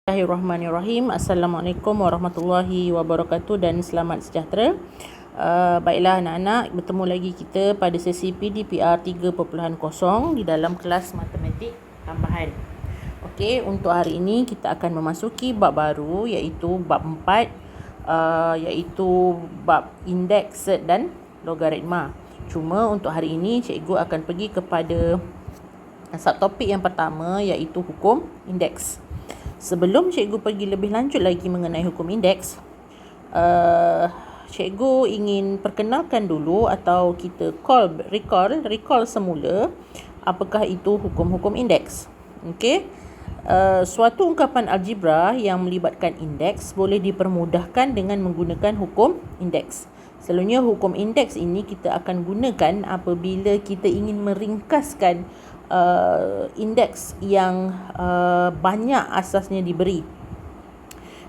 Bismillahirrahmanirrahim. Assalamualaikum warahmatullahi wabarakatuh dan selamat sejahtera. Baiklah anak-anak, bertemu lagi kita pada sesi PDPR 3.0 di dalam kelas matematik tambahan. Okey, untuk hari ini kita akan memasuki bab baru iaitu bab 4 iaitu bab indeks, set dan logaritma. Cuma untuk hari ini cikgu akan pergi kepada subtopik yang pertama iaitu hukum indeks. Sebelum cikgu pergi lebih lanjut lagi mengenai hukum indeks, cikgu ingin perkenalkan dulu atau kita recall semula apakah itu hukum-hukum indeks. Okey. Suatu ungkapan algebra yang melibatkan indeks boleh dipermudahkan dengan menggunakan hukum indeks. Selalunya hukum indeks ini kita akan gunakan apabila kita ingin meringkaskan indeks yang banyak asasnya diberi.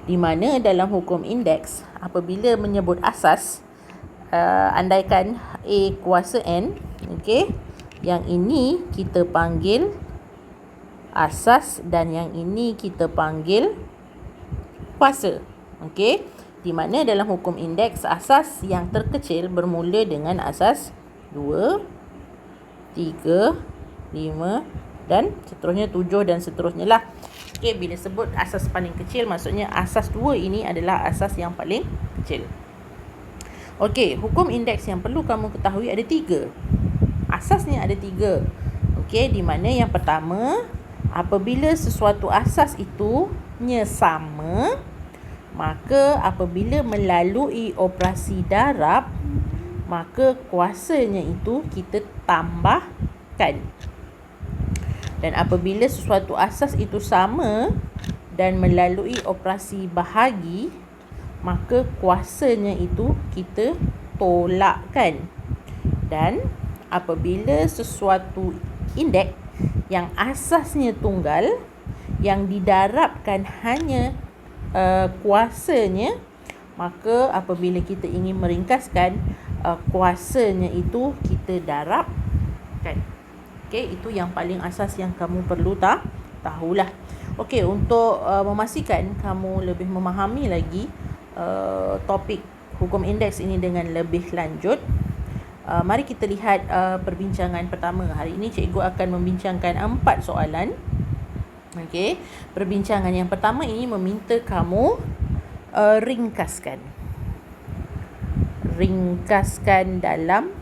Di mana dalam hukum indeks apabila menyebut asas, andaikan A kuasa N, okey, yang ini kita panggil asas dan yang ini kita panggil kuasa. Okey, di mana dalam hukum indeks asas yang terkecil bermula dengan asas 2, 3, 5 dan seterusnya 7 dan seterusnya lah. Okey, bila sebut asas paling kecil maksudnya asas 2 ini adalah asas yang paling kecil. Okey, hukum indeks yang perlu kamu ketahui ada 3. Asasnya ada 3. Okey, di mana yang pertama, apabila sesuatu asas itu sama, maka apabila melalui operasi darab, maka kuasanya itu kita tambahkan. Dan apabila sesuatu asas itu sama dan melalui operasi bahagi, maka kuasanya itu kita tolakkan. Dan apabila sesuatu indeks yang asasnya tunggal, yang didarabkan hanya kuasanya, maka apabila kita ingin meringkaskan, kuasanya itu kita darabkan. Okey, itu yang paling asas yang kamu perlu tahulah. Okey, untuk memastikan kamu lebih memahami lagi topik hukum indeks ini dengan lebih lanjut, mari kita lihat perbincangan pertama. Hari ini cikgu akan membincangkan 4 soalan. Okey, perbincangan yang pertama ini meminta kamu ringkaskan dalam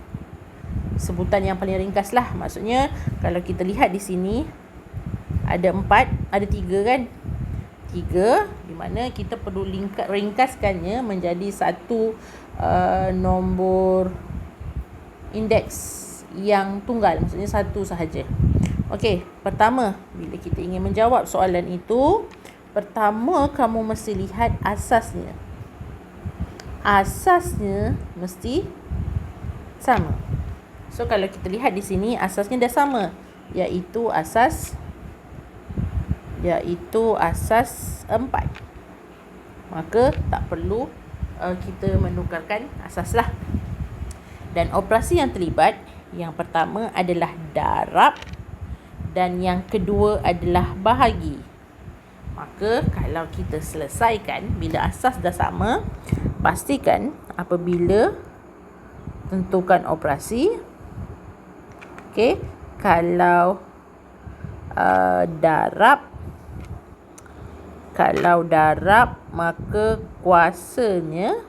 sebutan yang paling ringkas lah. Maksudnya kalau kita lihat di sini ada 4, ada 3 kan? 3 di mana kita perlu ringkaskannya menjadi satu nombor indeks yang tunggal, maksudnya satu sahaja. Okey, pertama bila kita ingin menjawab soalan itu, pertama kamu mesti lihat asasnya. Asasnya mesti sama. So kalau kita lihat di sini asasnya dah sama, iaitu asas 4. Maka tak perlu kita menukarkan asas lah. Dan operasi yang terlibat, yang pertama adalah darab dan yang kedua adalah bahagi. Maka kalau kita selesaikan, bila asas dah sama, pastikan apabila tentukan operasi, okey, kalau darab maka kuasanya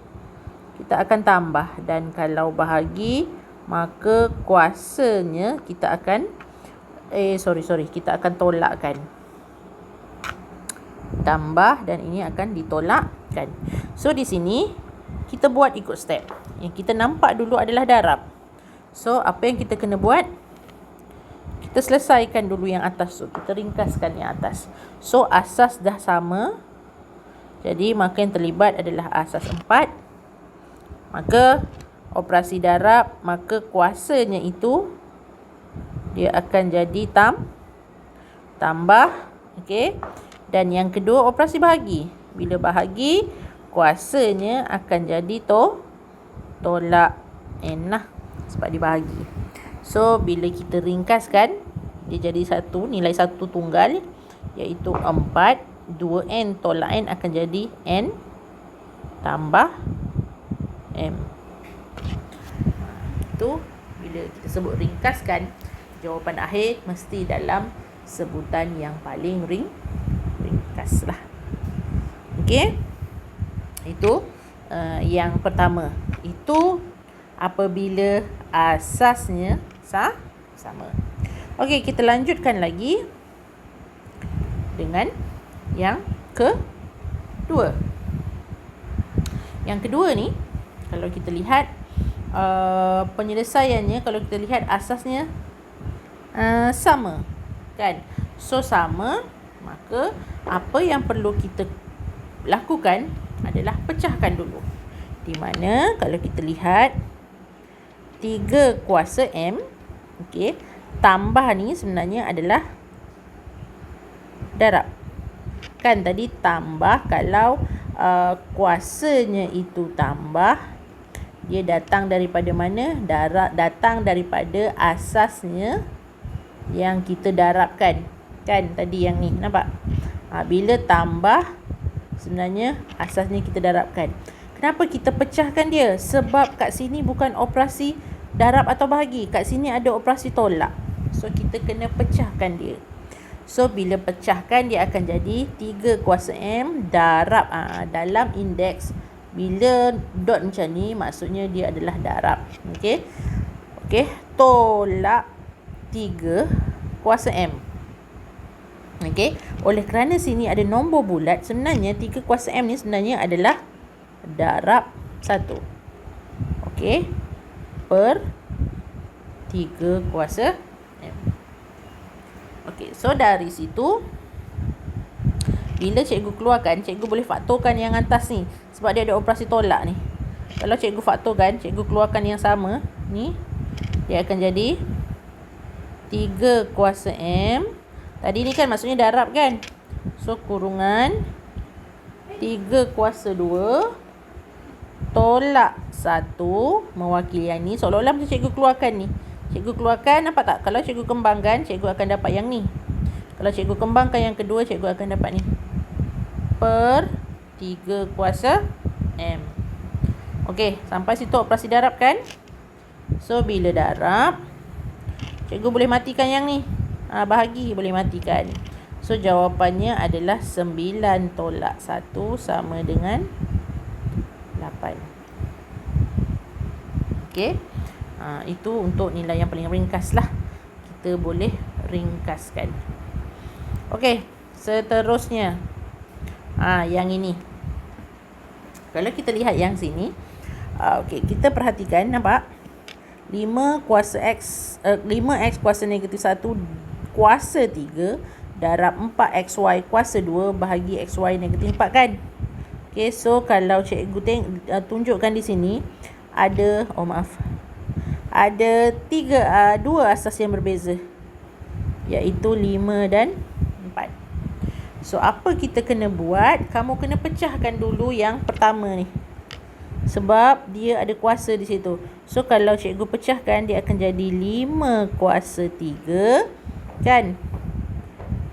kita akan tambah, dan kalau bahagi maka kuasanya kita akan kita akan tolakkan. Tambah dan ini akan ditolakkan. So di sini kita buat ikut step. Yang kita nampak dulu adalah darab. So apa yang kita kena buat? Kita selesaikan dulu yang atas tu. Kita ringkaskan yang atas. So asas dah sama. Jadi maka yang terlibat adalah asas 4. Maka operasi darab, maka kuasanya itu dia akan jadi tambah. Okey. Dan yang kedua operasi bahagi. Bila bahagi, kuasanya akan jadi tolak N lah, sebab dibahagi. So bila kita ringkaskan, dia jadi nilai satu tunggal, iaitu 4 2N tolak N akan jadi N tambah M. Itu bila kita sebut ringkaskan, jawapan akhir mesti dalam sebutan yang paling ringkas lah. Okey. Itu yang pertama. Itu apabila asasnya sama. Okey, kita lanjutkan lagi dengan yang kedua. Yang kedua ni, kalau kita lihat penyelesaiannya, kalau kita lihat asasnya sama, kan? So sama, maka apa yang perlu kita lakukan adalah pecahkan dulu. Di mana kalau kita lihat 3 kuasa M, okey, tambah ni sebenarnya adalah darab. Kan tadi tambah, kalau kuasanya itu tambah, dia datang daripada mana? Datang daripada asasnya yang kita darabkan. Kan tadi yang ni, nampak? Bila tambah, sebenarnya asasnya kita darabkan. Kenapa kita pecahkan dia? Sebab kat sini bukan operasi darab atau bahagi. Kat sini ada operasi tolak. So kita kena pecahkan dia. So bila pecahkan, dia akan jadi 3 kuasa M darab dalam indeks. Bila dot macam ni, maksudnya dia adalah darab. Okey. Tolak 3 kuasa M. Okey. Oleh kerana sini ada nombor bulat, sebenarnya 3 kuasa M ni sebenarnya adalah darab 1. Okey. Per 3 kuasa M. Okey, so dari situ bila cikgu keluarkan, cikgu boleh faktorkan yang atas ni sebab dia ada operasi tolak ni. Kalau cikgu faktorkan, cikgu keluarkan yang sama ni, dia akan jadi 3 kuasa M. Tadi ni kan maksudnya darab kan? So kurungan 3 kuasa 2 tolak 1 mewakili yang ni. Seolah-olah macam cikgu keluarkan ni. Cikgu keluarkan, nampak tak? Kalau cikgu kembangkan, cikgu akan dapat yang ni. Kalau cikgu kembangkan yang kedua, cikgu akan dapat ni. Per 3 kuasa M. Okey, sampai situ operasi darab kan? So, bila darab, cikgu boleh matikan yang ni. Bahagi boleh matikan. So, jawapannya adalah 9 tolak 1 sama dengan 8. Okey. Itu untuk nilai yang paling ringkas lah. Kita boleh ringkaskan. Okey, seterusnya. Yang ini. Kalau kita lihat yang sini. Okey, kita perhatikan, nampak? 5 kuasa X, 5X kuasa negatif 1 kuasa 3 darab 4XY kuasa 2 bahagi XY negatif 4 kan? Okey, so kalau cikgu tunjukkan di sini, ada, ada 2 asas yang berbeza, iaitu 5 dan 4. So apa kita kena buat? Kamu kena pecahkan dulu yang pertama ni, sebab dia ada kuasa di situ. So kalau cikgu pecahkan, dia akan jadi 5 kuasa 3 kan,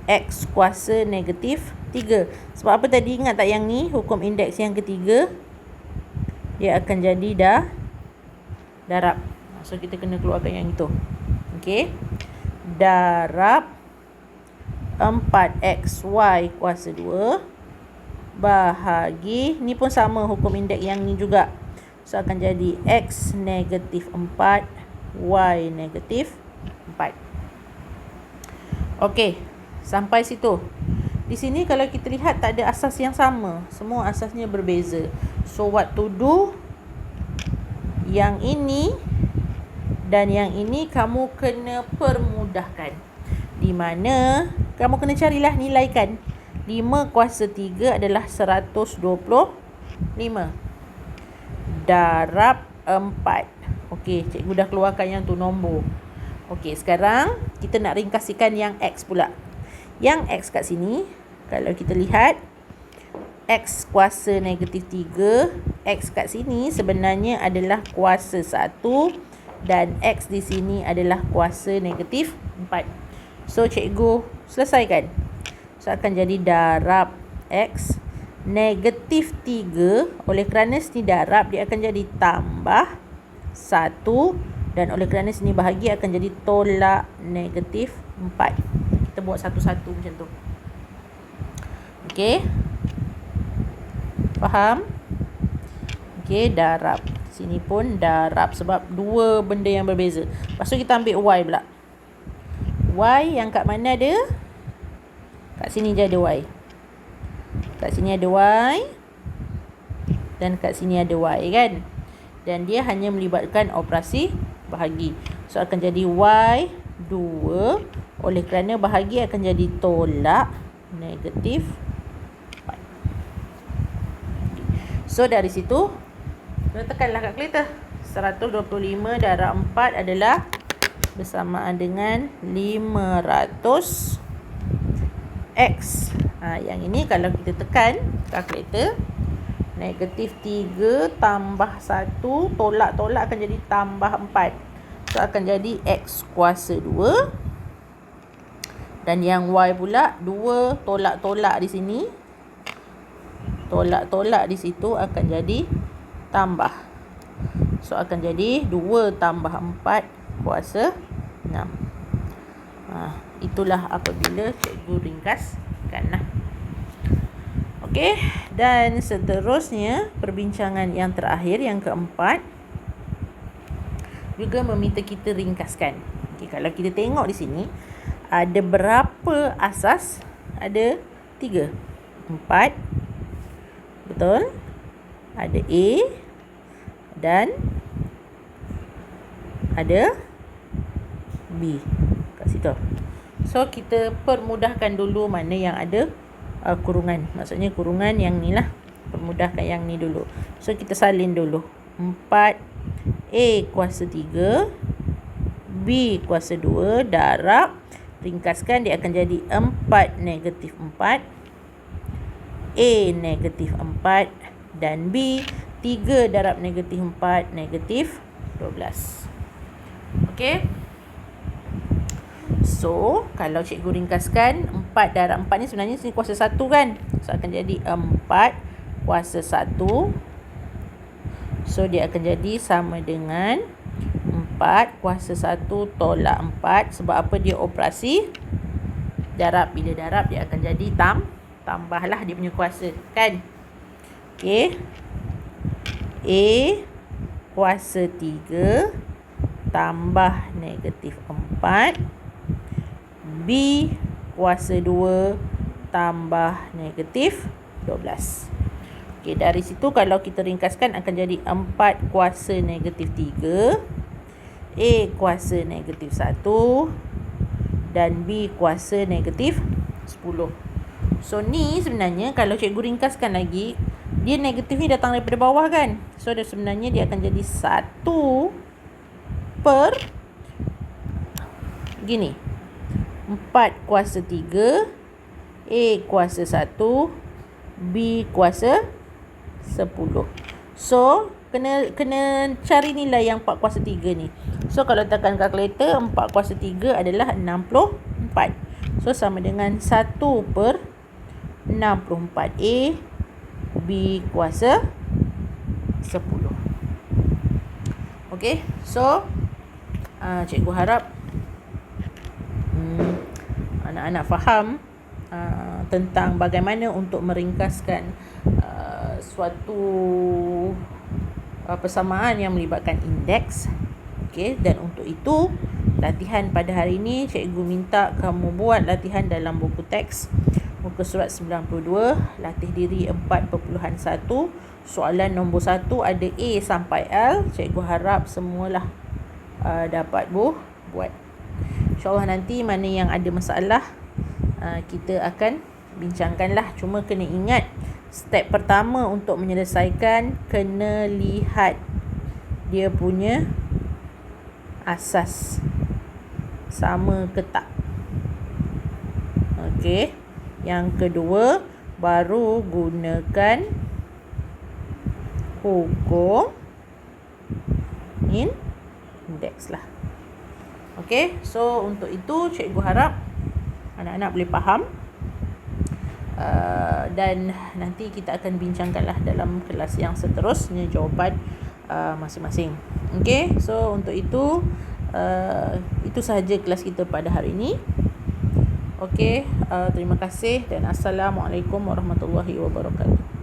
X kuasa negatif 3. Sebab apa tadi, ingat tak yang ni hukum indeks yang ketiga? Dia akan jadi darab. So kita kena keluarkan yang itu. Okey. Darab 4XY kuasa 2 bahagi, ni pun sama hukum indeks yang ni juga. So akan jadi X negatif 4 Y negatif 4. Okey, sampai situ. Di sini kalau kita lihat tak ada asas yang sama, semua asasnya berbeza. So what to do? Yang ini dan yang ini kamu kena permudahkan. Di mana kamu kena carilah nilai kan. 5 kuasa 3 adalah 125 darab 4. Okey, cikgu dah keluarkan yang tu nombor. Okey, sekarang kita nak ringkaskan yang X pula. Yang X kat sini, kalau kita lihat, X kuasa negatif 3, X kat sini sebenarnya adalah kuasa 1 dan X di sini adalah kuasa negatif 4. So, cikgu selesaikan. So, akan jadi darab X negatif 3, oleh kerana sini darab dia akan jadi tambah 1, dan oleh kerana sini bahagi akan jadi tolak negatif 4. Kita buat satu-satu macam tu. Okey, faham? Okey, darab. Sini pun darab sebab dua benda yang berbeza. Lepas tu kita ambil Y pula. Y yang kat mana ada? Kat sini je ada Y. Kat sini ada Y. Dan kat sini ada Y kan. Dan dia hanya melibatkan operasi bahagi. So akan jadi Y 2. Oleh kerana bahagi akan jadi tolak negatif 4. So dari situ kita tekanlah kalkulator. 125 darab 4 adalah bersamaan dengan 500 X. Yang ini kalau kita tekan kalkulator, negatif 3 tambah 1, tolak-tolak akan jadi tambah 4. So akan jadi X kuasa 2. Dan yang Y pula 2, tolak-tolak di sini, tolak-tolak di situ akan jadi tambah. So akan jadi 2 tambah 4 kuasa 6. Itulah apabila cikgu ringkaskan lah. Okey, dan seterusnya perbincangan yang terakhir, yang keempat, juga meminta kita ringkaskan. Okey, kalau kita tengok di sini ada berapa asas? Ada 3. 4. Betul? Ada A dan ada B kat situ. So kita permudahkan dulu mana yang ada kurungan. Maksudnya kurungan yang ni lah. Permudahkan yang ni dulu. So kita salin dulu. 4 A kuasa 3 B kuasa 2 darab, ringkaskan dia akan jadi 4 negatif 4 A negatif 4 dan B 3 darab negatif 4 negatif 12. Okey. So, kalau cikgu ringkaskan, 4 darab 4 ni sebenarnya sini kuasa 1 kan. So, akan jadi 4 kuasa 1. So, dia akan jadi sama dengan 4 kuasa 1 tolak 4. Sebab apa? Dia operasi darab. Bila darab, dia akan jadi tambahlah dia punya kuasa kan. Okey. A kuasa 3 tambah negatif 4. B kuasa 2 tambah negatif 12. Okey, dari situ kalau kita ringkaskan akan jadi 4 kuasa negatif 3. A kuasa negatif 1. Dan B kuasa negatif 10. So, ni sebenarnya kalau cikgu ringkaskan lagi, dia negatif ni datang daripada bawah kan. So, sebenarnya dia akan jadi 1 per gini. 4 kuasa 3, A kuasa 1, B kuasa 10. So, kena cari nilai yang 4 kuasa 3 ni. So, kalau tekan kalkulator, 4 kuasa 3 adalah 64. So, sama dengan 1 per 64. A, B kuasa 10. Okey, so cikgu harap anak-anak faham tentang bagaimana untuk meringkaskan suatu persamaan yang melibatkan indeks. Okey, dan untuk itu latihan pada hari ini cikgu minta kamu buat latihan dalam buku teks muka surat 92, latih diri 4.1. Soalan nombor 1 ada A sampai L. Cikgu harap semualah dapat buat. InsyaAllah nanti mana yang ada masalah kita akan bincangkanlah. Cuma kena ingat, step pertama untuk menyelesaikan kena lihat dia punya asas sama ke tak. Okey. Yang kedua, baru gunakan hukum indeks lah. Okey, so untuk itu cikgu harap anak-anak boleh faham Dan nanti kita akan bincangkanlah dalam kelas yang seterusnya jawapan masing-masing. Okey, so untuk itu sahaja kelas kita pada hari ini. Okey, terima kasih dan Assalamualaikum warahmatullahi wabarakatuh.